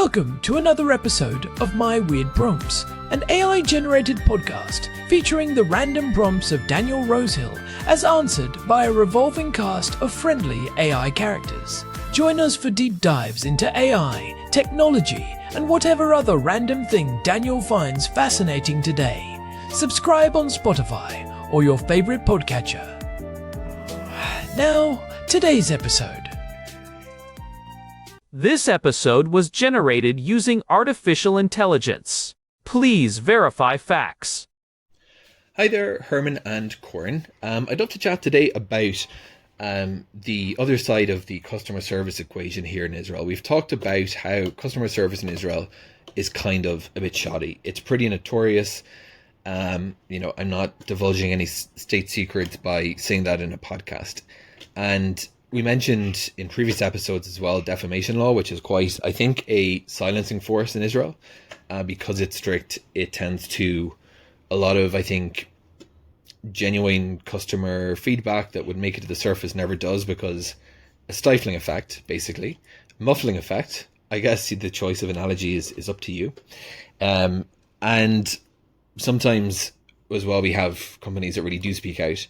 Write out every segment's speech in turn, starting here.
Welcome to another episode of My Weird Prompts, an AI-generated podcast featuring the random prompts of Daniel Rosehill as answered by a revolving cast of friendly AI characters. Join us for deep dives into AI, technology, and whatever other random thing Daniel finds fascinating today. Subscribe on Spotify or your favorite podcatcher. Now, today's episode. This episode was generated using artificial intelligence. Please verify facts. Hi there, Herman and Corin. I'd love to chat today about the other side of the customer service equation here in Israel. We've talked about how customer service in Israel is kind of a bit shoddy. It's pretty notorious. I'm not divulging any state secrets by saying that in a podcast. And we mentioned in previous episodes as well defamation law, which is quite, I think, a silencing force in Israel. Because it's strict, it tends to a lot of, I think, genuine customer feedback that would make it to the surface never does, because a stifling effect, basically. Muffling effect, I guess the choice of analogy is up to you. And sometimes as well we have companies that really do speak out.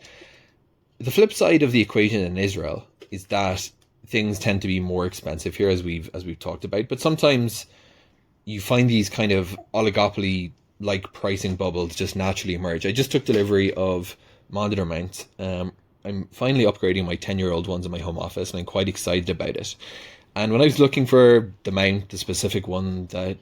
The flip side of the equation in Israel is that things tend to be more expensive here, as we've talked about. But sometimes you find these kind of oligopoly-like pricing bubbles just naturally emerge. I just took delivery of monitor mounts. I'm finally upgrading my 10-year-old ones in my home office, and I'm quite excited about it. And when I was looking for the mount, the specific one that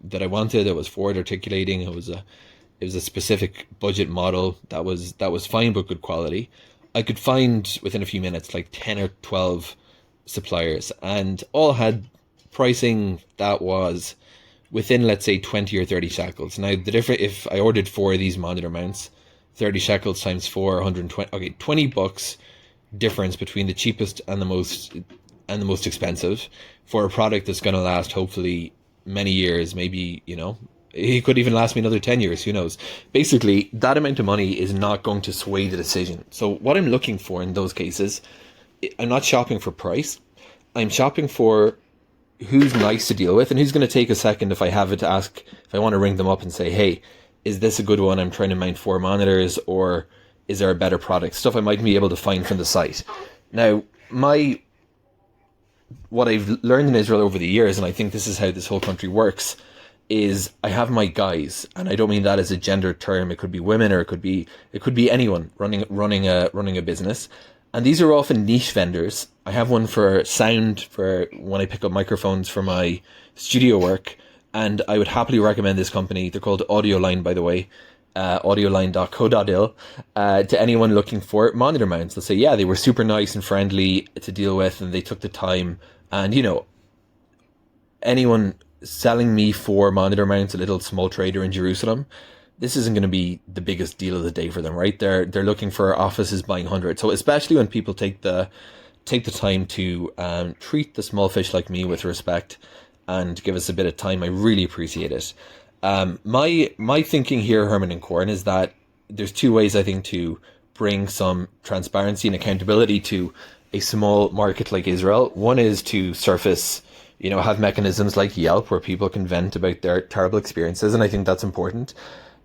that I wanted, it was forward articulating. It was a specific budget model that was fine but good quality. I could find within a few minutes like 10 or 12 suppliers, and all had pricing that was within, let's say, 20 or 30 shekels. Now, if I ordered 4 of these monitor mounts, 30 shekels times 4, 120. Okay, $20 difference between the cheapest and the most expensive for a product that's going to last hopefully many years. Maybe it could even last me another 10 years, who knows. Basically, that amount of money is not going to sway the decision. So what I'm looking for in those cases, I'm not shopping for price. I'm shopping for who's nice to deal with and who's going to take a second if I have it to ask, if I want to ring them up and say, hey, is this a good one? I'm trying to mount 4 monitors, or is there a better product? Stuff I might be able to find from the site. Now, what I've learned in Israel over the years, and I think this is how this whole country works, is I have my guys, and I don't mean that as a gender term. It could be women, or it could be anyone running a business, and these are often niche vendors. I have one for sound, for when I pick up microphones for my studio work, and I would happily recommend this company. They're called AudioLine, by the way, audioline.co.il, to anyone looking for monitor mounts. They'll say, yeah, they were super nice and friendly to deal with, and they took the time. And anyone selling me 4 monitor mounts, a little small trader in Jerusalem, this isn't going to be the biggest deal of the day for them, right? They're looking for offices buying hundreds. So especially when people take the time to treat the small fish like me with respect and give us a bit of time, I really appreciate it. My thinking here, Herman and Corin, is that there's 2 ways, I think, to bring some transparency and accountability to a small market like Israel. One is to surface, have mechanisms like Yelp where people can vent about their terrible experiences, and I think that's important.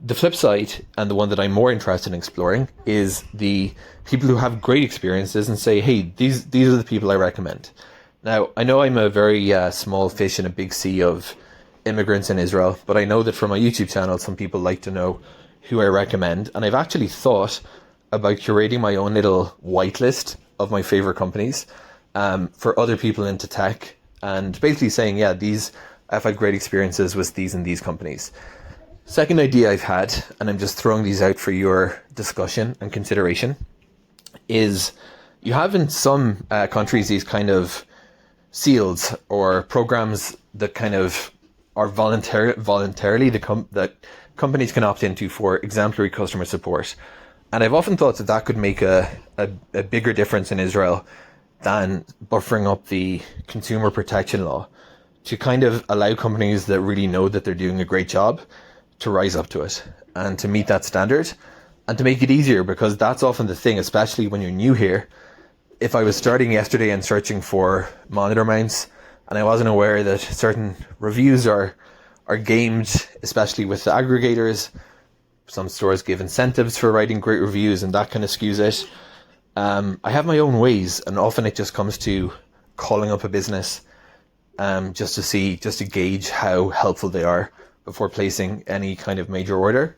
The flip side, and the one that I'm more interested in exploring, is the people who have great experiences and say, hey, these are the people I recommend. Now, I know I'm a very small fish in a big sea of immigrants in Israel, but I know that for my YouTube channel, some people like to know who I recommend, and I've actually thought about curating my own little whitelist of my favorite companies for other people into tech, and basically saying, yeah, I've had great experiences with these and these companies. Second idea I've had, and I'm just throwing these out for your discussion and consideration, is you have in some countries these kind of seals or programs that kind of are voluntarily that companies can opt into for exemplary customer support. And I've often thought that could make a bigger difference in Israel than buffering up the consumer protection law, to kind of allow companies that really know that they're doing a great job to rise up to it and to meet that standard, and to make it easier, because that's often the thing, especially when you're new here. If I was starting yesterday and searching for monitor mounts, and I wasn't aware that certain reviews are gamed, especially with the aggregators. Some stores give incentives for writing great reviews, and that kind of skews it. I have my own ways, and often it just comes to calling up a business just to gauge how helpful they are before placing any kind of major order.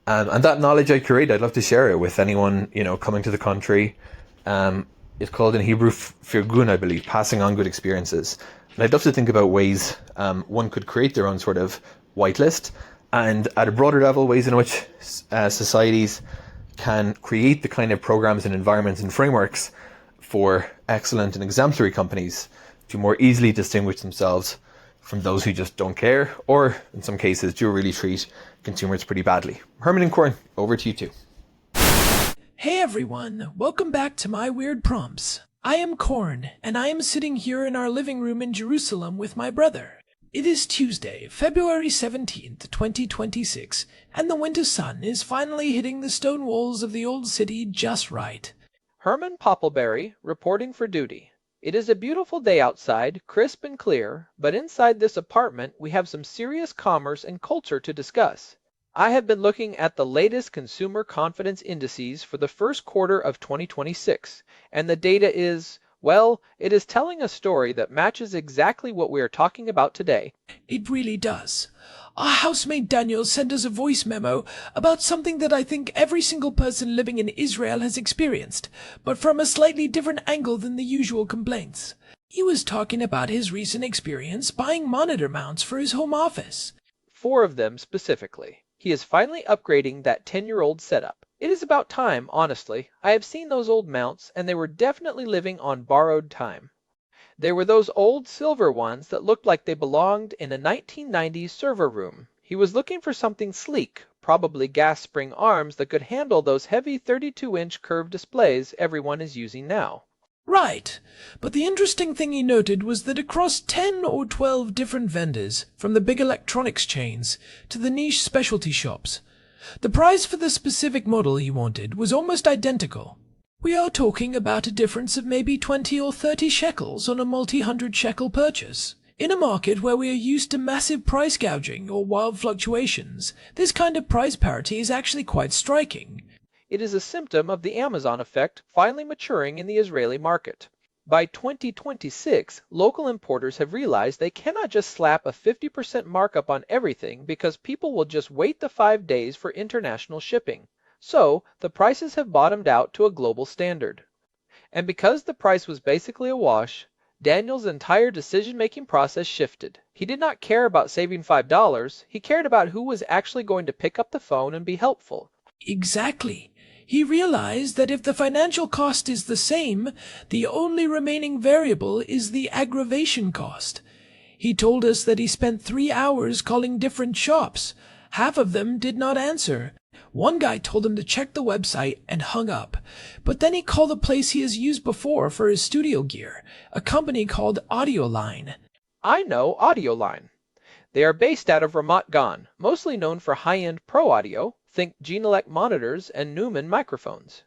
And that knowledge I create, I'd love to share it with anyone, coming to the country. It's called in Hebrew firgun, I believe, passing on good experiences. And I'd love to think about ways one could create their own sort of whitelist, and at a broader level, ways in which societies can create the kind of programs and environments and frameworks for excellent and exemplary companies to more easily distinguish themselves from those who just don't care, or in some cases do really treat consumers pretty badly. Herman and Corin, over to you two. Hey everyone, welcome back to My Weird Prompts. I am Corin, and I am sitting here in our living room in Jerusalem with my brother. It is Tuesday, February 17th, 2026, and the winter sun is finally hitting the stone walls of the old city just right. Herman Poppleberry, reporting for duty. It is a beautiful day outside, crisp and clear, but inside this apartment we have some serious commerce and culture to discuss. I have been looking at the latest consumer confidence indices for the first quarter of 2026, and the data is, well, it is telling a story that matches exactly what we are talking about today. It really does. Our housemate Daniel sent us a voice memo about something that I think every single person living in Israel has experienced, but from a slightly different angle than the usual complaints. He was talking about his recent experience buying monitor mounts for his home office. 4 of them specifically. He is finally upgrading that 10-year-old setup. It is about time, honestly. I have seen those old mounts, and they were definitely living on borrowed time. They were those old silver ones that looked like they belonged in a 1990s server room. He was looking for something sleek, probably gas spring arms that could handle those heavy 32-inch curved displays everyone is using now. Right, but the interesting thing he noted was that across 10 or 12 different vendors, from the big electronics chains to the niche specialty shops, the price for the specific model he wanted was almost identical. We are talking about a difference of maybe 20 or 30 shekels on a multi-hundred shekel purchase. In a market where we are used to massive price gouging or wild fluctuations, this kind of price parity is actually quite striking. It is a symptom of the Amazon effect finally maturing in the Israeli market. By 2026, local importers have realized they cannot just slap a 50% markup on everything because people will just wait the 5 days for international shipping. So, the prices have bottomed out to a global standard. And because the price was basically a wash, Daniel's entire decision-making process shifted. He did not care about saving $5, he cared about who was actually going to pick up the phone and be helpful. Exactly. He realized that if the financial cost is the same, the only remaining variable is the aggravation cost. He told us that he spent 3 hours calling different shops. Half of them did not answer. One guy told him to check the website and hung up. But then he called a place he has used before for his studio gear, a company called Audioline. I know Audioline. They are based out of Ramat Gan, mostly known for high-end pro audio, think Genelec monitors and Neumann microphones.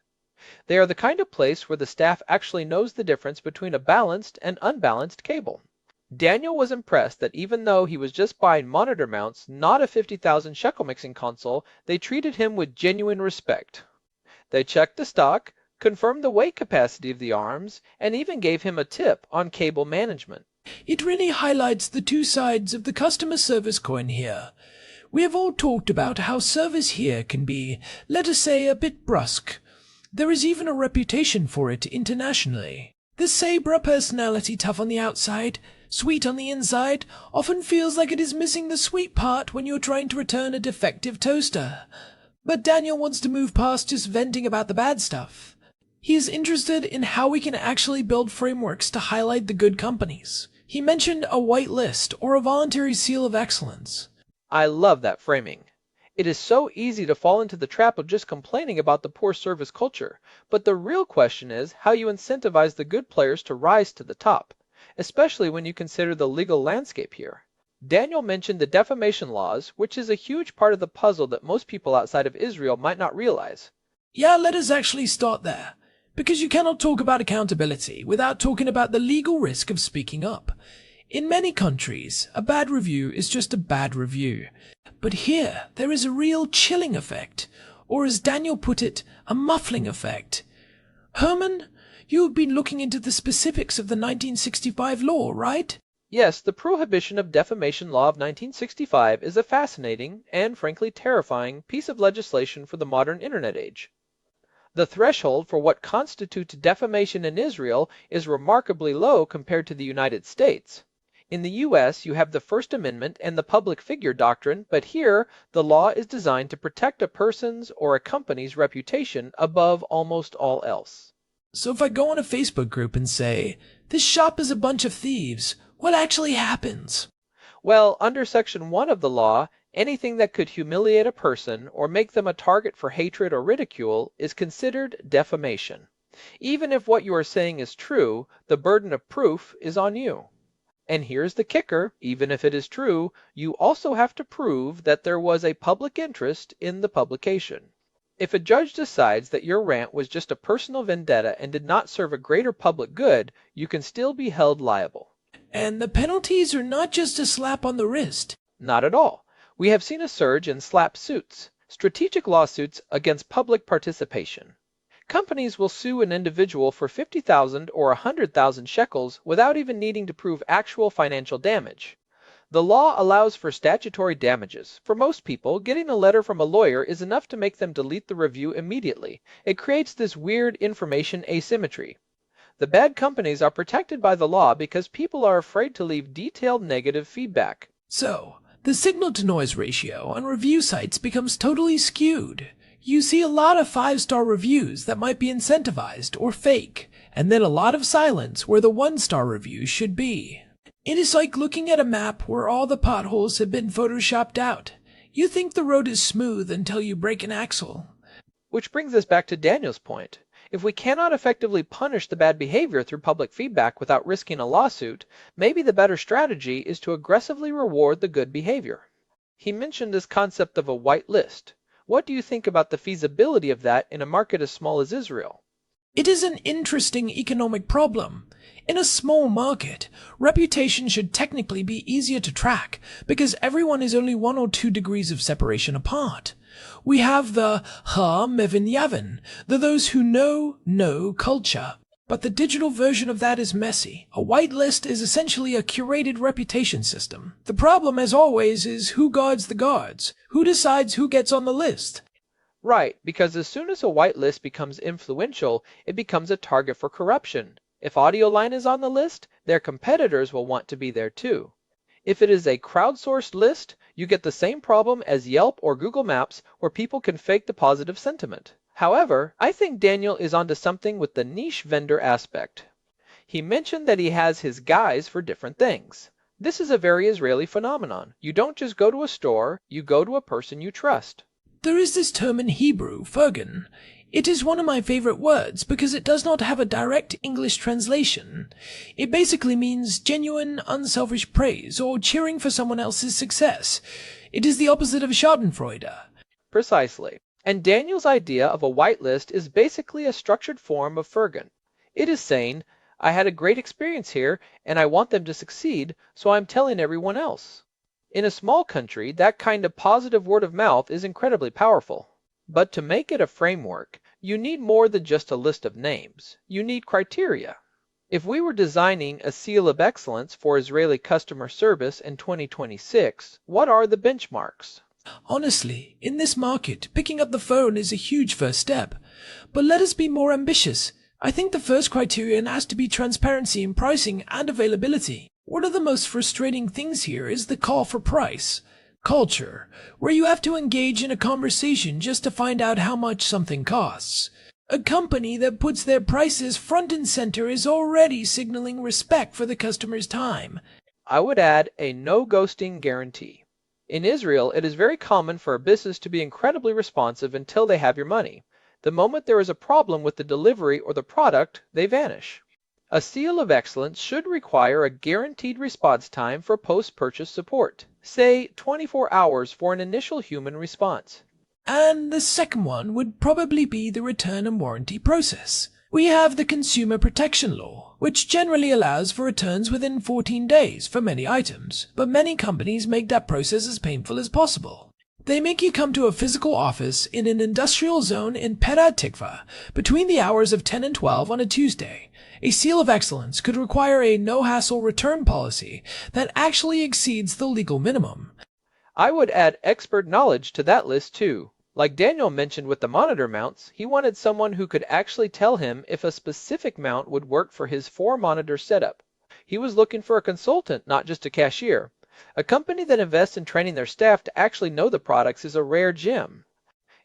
They are the kind of place where the staff actually knows the difference between a balanced and unbalanced cable. Daniel was impressed that even though he was just buying monitor mounts, not a 50,000 shekel mixing console, they treated him with genuine respect. They checked the stock, confirmed the weight capacity of the arms, and even gave him a tip on cable management. It really highlights the two sides of the customer service coin here. We have all talked about how service here can be, let us say, a bit brusque. There is even a reputation for it internationally. The Sabra personality, tough on the outside, sweet on the inside, often feels like it is missing the sweet part when you're trying to return a defective toaster. But Daniel wants to move past just venting about the bad stuff. He is interested in how we can actually build frameworks to highlight the good companies. He mentioned a white list or a voluntary seal of excellence. I love that framing. It is so easy to fall into the trap of just complaining about the poor service culture, but the real question is how you incentivize the good players to rise to the top, especially when you consider the legal landscape here. Daniel mentioned the defamation laws, which is a huge part of the puzzle that most people outside of Israel might not realize. Yeah, let us actually start there, because you cannot talk about accountability without talking about the legal risk of speaking up. In many countries, a bad review is just a bad review. But here, there is a real chilling effect, or as Daniel put it, a muffling effect. Herman, you have been looking into the specifics of the 1965 law, right? Yes, the Prohibition of Defamation Law of 1965 is a fascinating and frankly terrifying piece of legislation for the modern internet age. The threshold for what constitutes defamation in Israel is remarkably low compared to the United States. In the U.S., you have the First Amendment and the public figure doctrine, but here, the law is designed to protect a person's or a company's reputation above almost all else. So if I go on a Facebook group and say, "This shop is a bunch of thieves," what actually happens? Well, under Section 1 of the law, anything that could humiliate a person or make them a target for hatred or ridicule is considered defamation. Even if what you are saying is true, the burden of proof is on you. And here's the kicker, even if it is true, you also have to prove that there was a public interest in the publication. If a judge decides that your rant was just a personal vendetta and did not serve a greater public good, you can still be held liable. And the penalties are not just a slap on the wrist. Not at all. We have seen a surge in slap suits, strategic lawsuits against public participation. Companies will sue an individual for 50,000 or 100,000 shekels without even needing to prove actual financial damage. The law allows for statutory damages. For most people, getting a letter from a lawyer is enough to make them delete the review immediately. It creates this weird information asymmetry. The bad companies are protected by the law because people are afraid to leave detailed negative feedback. So, the signal-to-noise ratio on review sites becomes totally skewed. You see a lot of 5-star reviews that might be incentivized or fake, and then a lot of silence where the 1-star reviews should be. It is like looking at a map where all the potholes have been photoshopped out. You think the road is smooth until you break an axle. Which brings us back to Daniel's point. If we cannot effectively punish the bad behavior through public feedback without risking a lawsuit, maybe the better strategy is to aggressively reward the good behavior. He mentioned this concept of a white list. What do you think about the feasibility of that in a market as small as Israel? It is an interesting economic problem. In a small market, reputation should technically be easier to track because everyone is only 1 or 2 degrees of separation apart. We have the ha-mevin yavin, the those who know culture. But the digital version of that is messy. A whitelist is essentially a curated reputation system. The problem, as always, is who guards the guards? Who decides who gets on the list? Right, because as soon as a whitelist becomes influential, it becomes a target for corruption. If AudioLine is on the list, their competitors will want to be there too. If it is a crowdsourced list, you get the same problem as Yelp or Google Maps where people can fake the positive sentiment. However, I think Daniel is onto something with the niche vendor aspect. He mentioned that he has his guys for different things. This is a very Israeli phenomenon. You don't just go to a store, you go to a person you trust. There is this term in Hebrew, fergen. It is one of my favorite words because it does not have a direct English translation. It basically means genuine, unselfish praise or cheering for someone else's success. It is the opposite of schadenfreude. Precisely. And Daniel's idea of a whitelist is basically a structured form of fergen. It is saying, I had a great experience here and I want them to succeed, so I'm telling everyone else. In a small country, that kind of positive word of mouth is incredibly powerful. But to make it a framework, you need more than just a list of names. You need criteria. If we were designing a seal of excellence for Israeli customer service in 2026, what are the benchmarks? Honestly, in this market, picking up the phone is a huge first step. But let us be more ambitious. I think the first criterion has to be transparency in pricing and availability. One of the most frustrating things here is the call for price. Culture, where you have to engage in a conversation just to find out how much something costs. A company that puts their prices front and center is already signaling respect for the customer's time. I would add a no ghosting guarantee. In Israel, it is very common for a business to be incredibly responsive until they have your money. The moment there is a problem with the delivery or the product, they vanish. A seal of excellence should require a guaranteed response time for post-purchase support, say 24 hours for an initial human response. And the second one would probably be the return and warranty process. We have the Consumer Protection Law, which generally allows for returns within 14 days for many items, but many companies make that process as painful as possible. They make you come to a physical office in an industrial zone in Petah Tikva between the hours of 10 and 12 on a Tuesday. A seal of excellence could require a no-hassle return policy that actually exceeds the legal minimum. I would add expert knowledge to that list too. Like Daniel mentioned with the monitor mounts, he wanted someone who could actually tell him if a specific mount would work for his 4-monitor setup. He was looking for a consultant, not just a cashier. A company that invests in training their staff to actually know the products is a rare gem.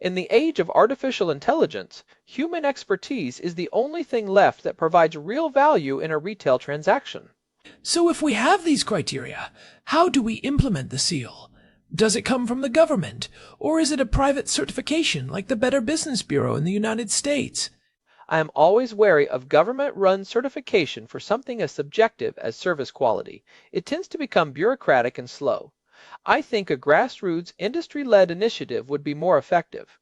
In the age of artificial intelligence, human expertise is the only thing left that provides real value in a retail transaction. So if we have these criteria, how do we implement the seal? Does it come from the government, or is it a private certification like the Better Business Bureau in the United States? I am always wary of government-run certification for something as subjective as service quality. It tends to become bureaucratic and slow. I think a grassroots, industry-led initiative would be more effective.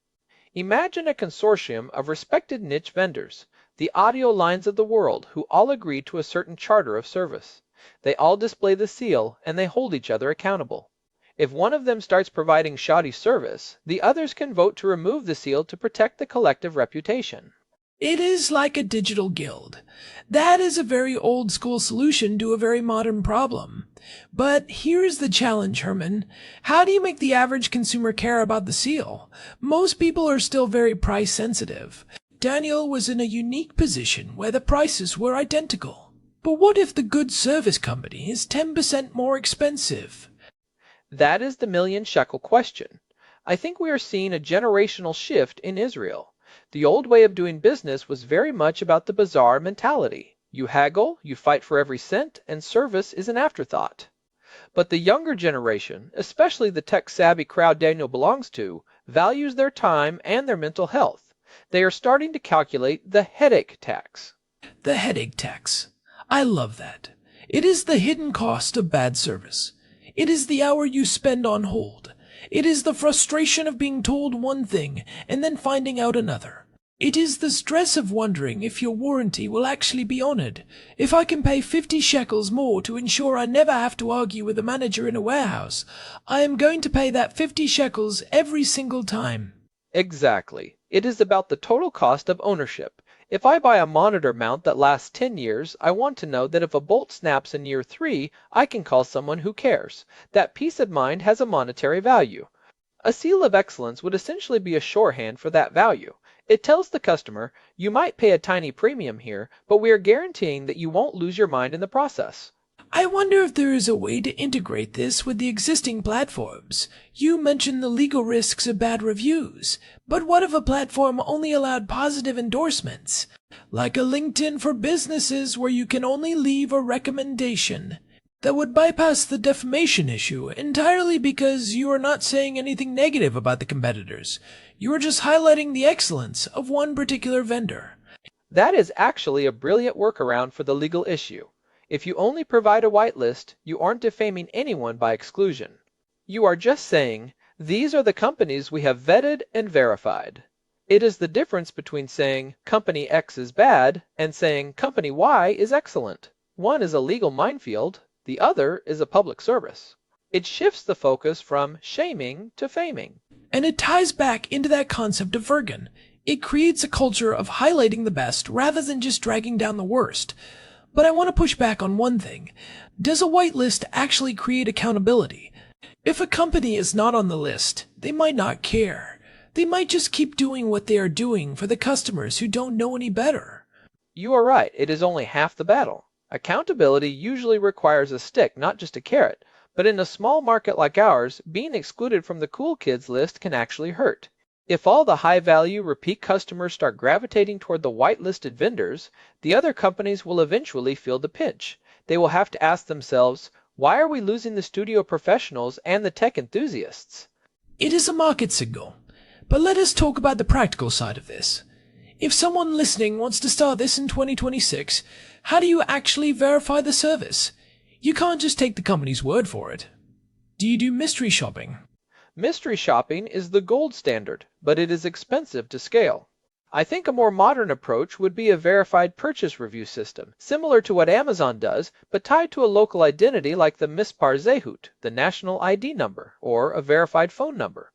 Imagine a consortium of respected niche vendors, the audio lines of the world, who all agree to a certain charter of service. They all display the seal, and they hold each other accountable. If one of them starts providing shoddy service, the others can vote to remove the seal to protect the collective reputation. It is like a digital guild. That is a very old-school solution to a very modern problem. But here's the challenge, Herman. How do you make the average consumer care about the seal? Most people are still very price-sensitive. Daniel was in a unique position where the prices were identical. But what if the good service company is 10% more expensive? That is the million-shekel question. I think we are seeing a generational shift in Israel. The old way of doing business was very much about the bazaar mentality. You haggle, you fight for every cent, and service is an afterthought. But the younger generation, especially the tech-savvy crowd Daniel belongs to, values their time and their mental health. They are starting to calculate the headache tax. The headache tax. I love that. It is the hidden cost of bad service. It is the hour you spend on hold. It is the frustration of being told one thing and then finding out another. It is the stress of wondering if your warranty will actually be honored. If I can pay 50 shekels more to ensure I never have to argue with a manager in a warehouse, I am going to pay that 50 shekels every single time. Exactly. It is about the total cost of ownership. If I buy a monitor mount that lasts 10 years, I want to know that if a bolt snaps in year 3, I can call someone who cares. That peace of mind has a monetary value. A seal of excellence would essentially be a shorthand for that value. It tells the customer, you might pay a tiny premium here, but we are guaranteeing that you won't lose your mind in the process. I wonder if there is a way to integrate this with the existing platforms. You mentioned the legal risks of bad reviews, but what if a platform only allowed positive endorsements? Like a LinkedIn for businesses where you can only leave a recommendation. That would bypass the defamation issue entirely because you are not saying anything negative about the competitors. You are just highlighting the excellence of one particular vendor. That is actually a brilliant workaround for the legal issue. If you only provide a whitelist, you aren't defaming anyone by exclusion. You are just saying, these are the companies we have vetted and verified. It is the difference between saying, Company X is bad, and saying, Company Y is excellent. One is a legal minefield, the other is a public service. It shifts the focus from shaming to faming. And it ties back into that concept of Vergen. It creates a culture of highlighting the best rather than just dragging down the worst. But I want to push back on one thing. Does a whitelist actually create accountability? If a company is not on the list, they might not care. They might just keep doing what they are doing for the customers who don't know any better. You are right, it is only half the battle. Accountability usually requires a stick, not just a carrot. But in a small market like ours, being excluded from the cool kids list can actually hurt. If all the high-value repeat customers start gravitating toward the whitelisted vendors, the other companies will eventually feel the pinch. They will have to ask themselves, why are we losing the studio professionals and the tech enthusiasts? It is a market signal. But let us talk about the practical side of this. If someone listening wants to start this in 2026, how do you actually verify the service? You can't just take the company's word for it. Do you do mystery shopping? Mystery shopping is the gold standard, but it is expensive to scale. I think a more modern approach would be a verified purchase review system, similar to what Amazon does, but tied to a local identity like the Mispar Zehut, the national ID number, or a verified phone number.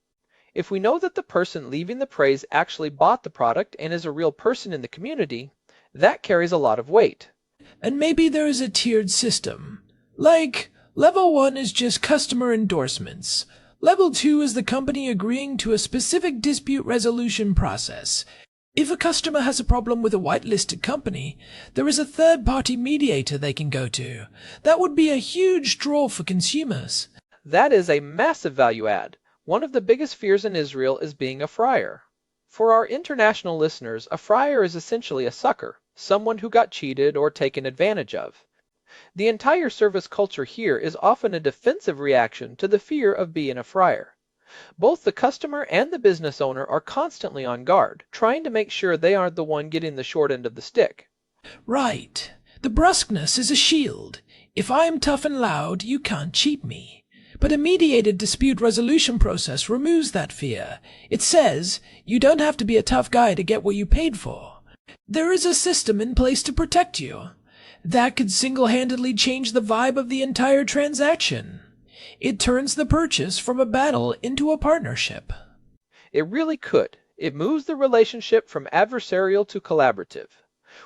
If we know that the person leaving the praise actually bought the product and is a real person in the community, that carries a lot of weight. And maybe there is a tiered system. Like, level 1 is just customer endorsements. Level 2 is the company agreeing to a specific dispute resolution process. If a customer has a problem with a whitelisted company, there is a third-party mediator they can go to. That would be a huge draw for consumers. That is a massive value add. One of the biggest fears in Israel is being a friar. For our international listeners, a friar is essentially a sucker, someone who got cheated or taken advantage of. The entire service culture here is often a defensive reaction to the fear of being a friar. Both the customer and the business owner are constantly on guard, trying to make sure they aren't the one getting the short end of the stick. Right. The brusqueness is a shield. If I am tough and loud, you can't cheat me. But a mediated dispute resolution process removes that fear. It says, you don't have to be a tough guy to get what you paid for. There is a system in place to protect you. That could single-handedly change the vibe of the entire transaction. It turns the purchase from a battle into a partnership. It really could. It moves the relationship from adversarial to collaborative.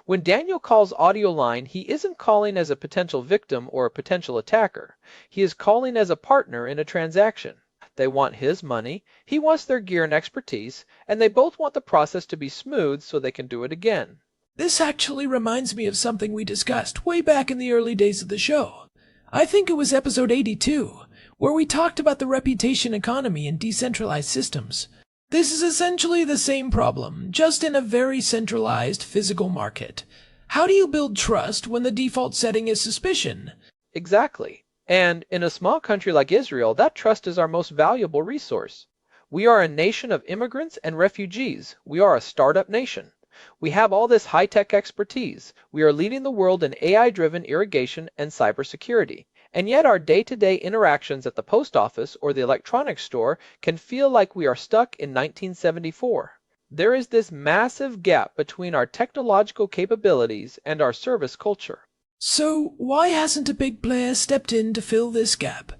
When Daniel calls AudioLine, he isn't calling as a potential victim or a potential attacker. He is calling as a partner in a transaction. They want his money, he wants their gear and expertise, and they both want the process to be smooth so they can do it again. This actually reminds me of something we discussed way back in the early days of the show. I think it was episode 82, where we talked about the reputation economy and decentralized systems. This is essentially the same problem, just in a very centralized physical market. How do you build trust when the default setting is suspicion? Exactly. And in a small country like Israel, that trust is our most valuable resource. We are a nation of immigrants and refugees. We are a startup nation. We have all this high-tech expertise. We are leading the world in AI-driven irrigation and cybersecurity. And yet our day-to-day interactions at the post office or the electronics store can feel like we are stuck in 1974. There is this massive gap between our technological capabilities and our service culture. So why hasn't a big player stepped in to fill this gap?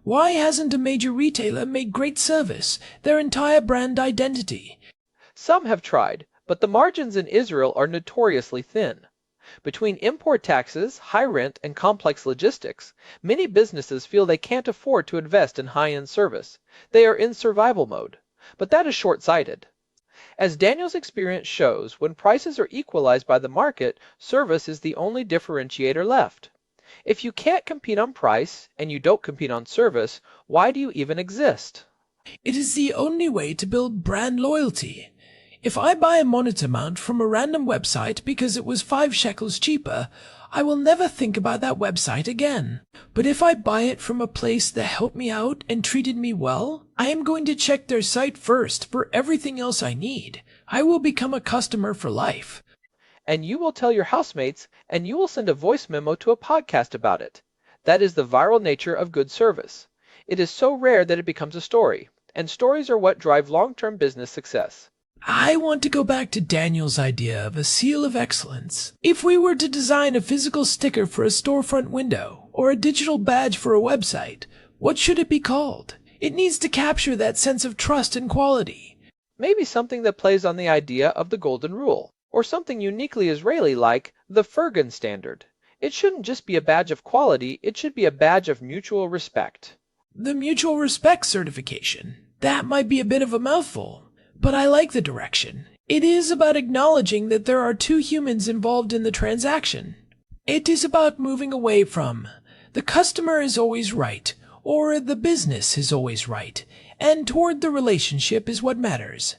Why hasn't a major retailer made great service their entire brand identity? Some have tried, but the margins in Israel are notoriously thin. Between import taxes, high rent, and complex logistics, many businesses feel they can't afford to invest in high-end service. They are in survival mode. But that is short-sighted. As Daniel's experience shows, when prices are equalized by the market, service is the only differentiator left. If you can't compete on price, and you don't compete on service, why do you even exist? It is the only way to build brand loyalty. If I buy a monitor mount from a random website because it was 5 shekels cheaper, I will never think about that website again. But if I buy it from a place that helped me out and treated me well, I am going to check their site first for everything else I need. I will become a customer for life. And you will tell your housemates, and you will send a voice memo to a podcast about it. That is the viral nature of good service. It is so rare that it becomes a story, and stories are what drive long-term business success. I want to go back to Daniel's idea of a seal of excellence. If we were to design a physical sticker for a storefront window, or a digital badge for a website, what should it be called? It needs to capture that sense of trust and quality. Maybe something that plays on the idea of the golden rule, or something uniquely Israeli like the Fergan Standard. It shouldn't just be a badge of quality, it should be a badge of mutual respect. The mutual respect certification. That might be a bit of a mouthful. But I like the direction. It is about acknowledging that there are two humans involved in the transaction. It is about moving away from the customer is always right, or the business is always right, and toward the relationship is what matters.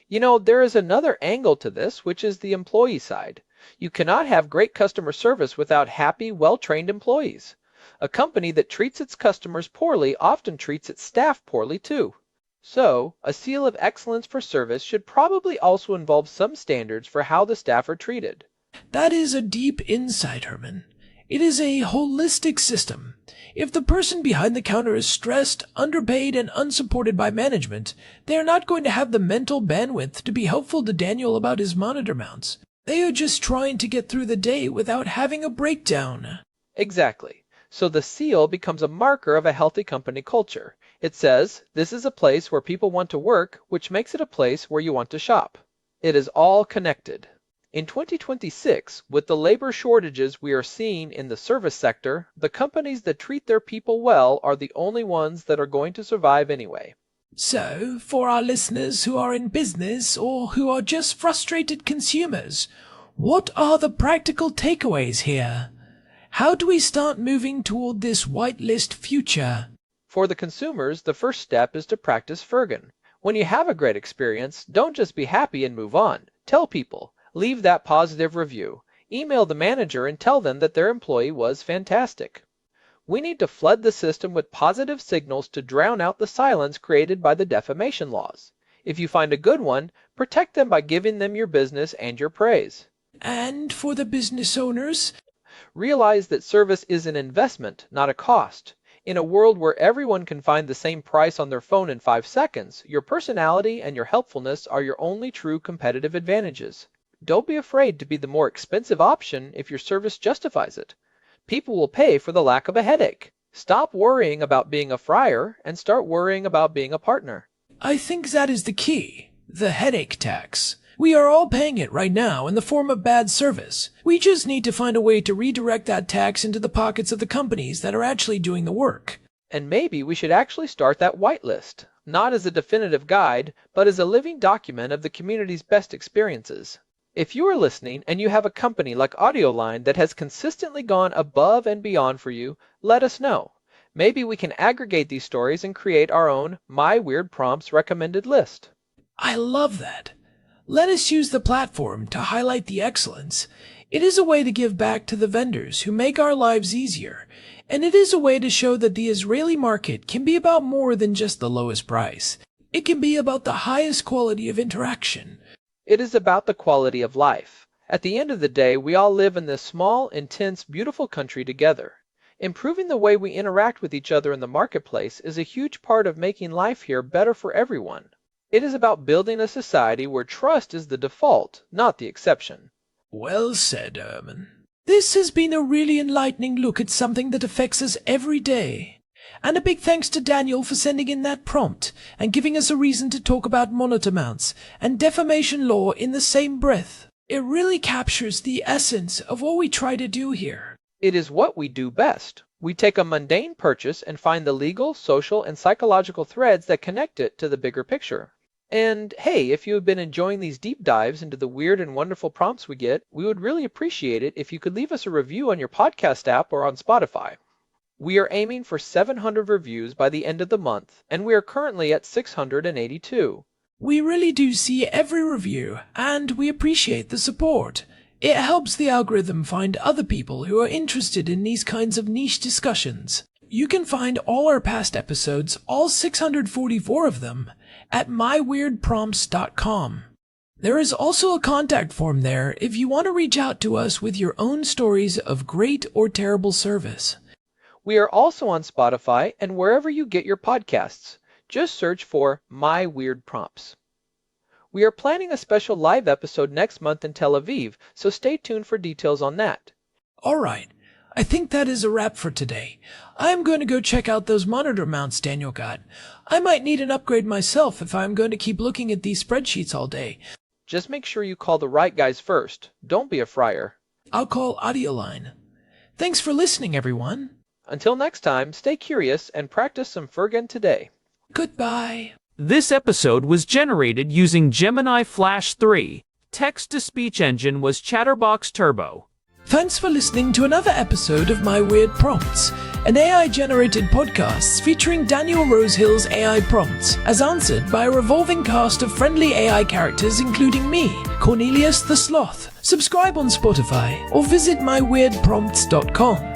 You know, there is another angle to this, which is the employee side. You cannot have great customer service without happy, well-trained employees. A company that treats its customers poorly often treats its staff poorly too. So, a seal of excellence for service should probably also involve some standards for how the staff are treated. That is a deep insight, Herman. It is a holistic system. If the person behind the counter is stressed, underpaid, and unsupported by management, they are not going to have the mental bandwidth to be helpful to Daniel about his monitor mounts. They are just trying to get through the day without having a breakdown. Exactly. So the seal becomes a marker of a healthy company culture. It says, this is a place where people want to work, which makes it a place where you want to shop. It is all connected. In 2026, with the labor shortages we are seeing in the service sector, the companies that treat their people well are the only ones that are going to survive anyway. So, for our listeners who are in business or who are just frustrated consumers, what are the practical takeaways here? How do we start moving toward this whitelist future? For the consumers, the first step is to practice Fergen. When you have a great experience, don't just be happy and move on. Tell people. Leave that positive review. Email the manager and tell them that their employee was fantastic. We need to flood the system with positive signals to drown out the silence created by the defamation laws. If you find a good one, protect them by giving them your business and your praise. And for the business owners? Realize that service is an investment, not a cost. In a world where everyone can find the same price on their phone in 5 seconds, your personality and your helpfulness are your only true competitive advantages. Don't be afraid to be the more expensive option if your service justifies it. People will pay for the lack of a headache. Stop worrying about being a friar and start worrying about being a partner. I think that is the key. The headache tax. We are all paying it right now in the form of bad service. We just need to find a way to redirect that tax into the pockets of the companies that are actually doing the work. And maybe we should actually start that whitelist, not as a definitive guide, but as a living document of the community's best experiences. If you are listening and you have a company like AudioLine that has consistently gone above and beyond for you, let us know. Maybe we can aggregate these stories and create our own My Weird Prompts recommended list. I love that. Let us use the platform to highlight the excellence. It is a way to give back to the vendors who make our lives easier, and it is a way to show that the Israeli market can be about more than just the lowest price. It can be about the highest quality of interaction. It is about the quality of life. At the end of the day, we all live in this small, intense, beautiful country together. Improving the way we interact with each other in the marketplace is a huge part of making life here better for everyone. It is about building a society where trust is the default, not the exception. Well said, Herman. This has been a really enlightening look at something that affects us every day. And a big thanks to Daniel for sending in that prompt and giving us a reason to talk about monitor mounts and defamation law in the same breath. It really captures the essence of what we try to do here. It is what we do best. We take a mundane purchase and find the legal, social, and psychological threads that connect it to the bigger picture. And hey, if you have been enjoying these deep dives into the weird and wonderful prompts we get, we would really appreciate it if you could leave us a review on your podcast app or on Spotify. We are aiming for 700 reviews by the end of the month, and we are currently at 682. We really do see every review, and we appreciate the support. It helps the algorithm find other people who are interested in these kinds of niche discussions. You can find all our past episodes, all 644 of them, at myweirdprompts.com. There is also a contact form there if you want to reach out to us with your own stories of great or terrible service. We are also on Spotify and wherever you get your podcasts. Just search for My Weird Prompts. We are planning a special live episode next month in Tel Aviv, so stay tuned for details on that. All right. I think that is a wrap for today. I'm going to go check out those monitor mounts Daniel got. I might need an upgrade myself if I'm going to keep looking at these spreadsheets all day. Just make sure you call the right guys first. Don't be a friar. I'll call AudioLine. Thanks for listening, everyone. Until next time, stay curious and practice some Fergen today. Goodbye. This episode was generated using Gemini Flash 3. Text-to-speech engine was Chatterbox Turbo. Thanks for listening to another episode of My Weird Prompts, an AI-generated podcast featuring Daniel Rosehill's AI prompts, as answered by a revolving cast of friendly AI characters including me, Cornelius the Sloth. Subscribe on Spotify or visit myweirdprompts.com.